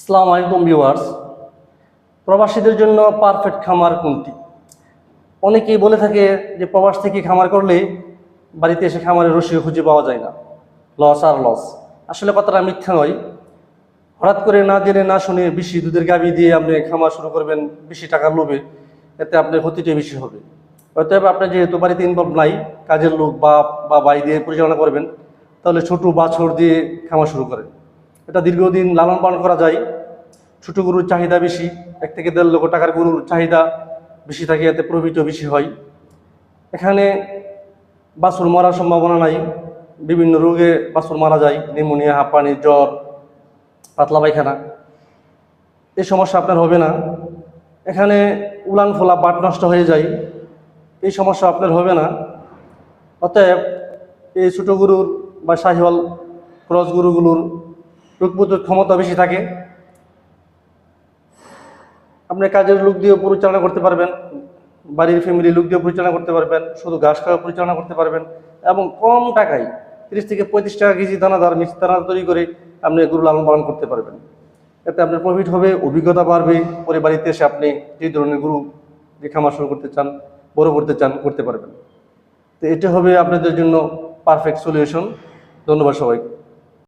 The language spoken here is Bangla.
আসসালামু আলাইকুম ভিউয়ার্স। প্রবাসীদের জন্য পারফেক্ট খামার কোনটি? অনেকেই বলে থাকে যে প্রবাস থেকে খামার করলে বাড়িতে এসে খামারের রসিও খুঁজে পাওয়া যায় না, লস আর লস। আসলে কথাটা মিথ্যা নয়। হঠাৎ করে না জেনে না শুনে বেশি দুধের গাভী দিয়ে আপনি খামার শুরু করবেন বেশি টাকার লোভে, এতে আপনার ক্ষতিটা বেশি হবে। অতএব আপনি যেহেতু বাড়িতে ইনভলভ নাই, কাজের লোক বা বা বাড়ি দিয়ে পরিচালনা করবেন, তাহলে ছোট বাছুর দিয়ে খামার শুরু করেন। এটা দীর্ঘদিন লালন পালন করা যায়। ছোট গরুর চাহিদা বেশি, 1 থেকে 1.5 লক্ষ টাকার গরুর চাহিদা বেশি থাকে, এতে প্রফিটও বেশি হয়। এখানে বাছুর মরার সম্ভাবনা নাই। বিভিন্ন রোগে বাছুর মারা যায়, নিউমোনিয়া, হাঁপানি, জ্বর, পাতলা পায়খানা, এই সমস্যা আপনার হবে না। এখানে উলান ফোলা বাট নষ্ট হয়ে যায়, এই সমস্যা আপনার হবে না। অতএব এই ছোটো গরুর বা শাহিওয়াল ক্রস গরুগুলোর রোগ প্রতিরোধ ক্ষমতা বেশি থাকে। আপনি কাজের লোক দিয়েও পরিচালনা করতে পারবেন, বাড়ির ফ্যামিলির লোক দিয়েও পরিচালনা করতে পারবেন, শুধু ঘাস খাওয়া পরিচালনা করতে পারবেন, এবং কম টাকায় 30 থেকে 35 টাকা কেজি দানাদার মিক্স দানা তৈরি করে আপনি গরু লালন পালন করতে পারবেন। এতে আপনার প্রফিট হবে, অভিজ্ঞতা বাড়বে। পরে বাড়িতে এসে আপনি যে ধরনের গরু যে খামার শুরু করতে চান, বড় করতে চান, করতে পারবেন। তো এটা হবে আপনাদের জন্য পারফেক্ট সলিউশন। ধন্যবাদ সবাইকে।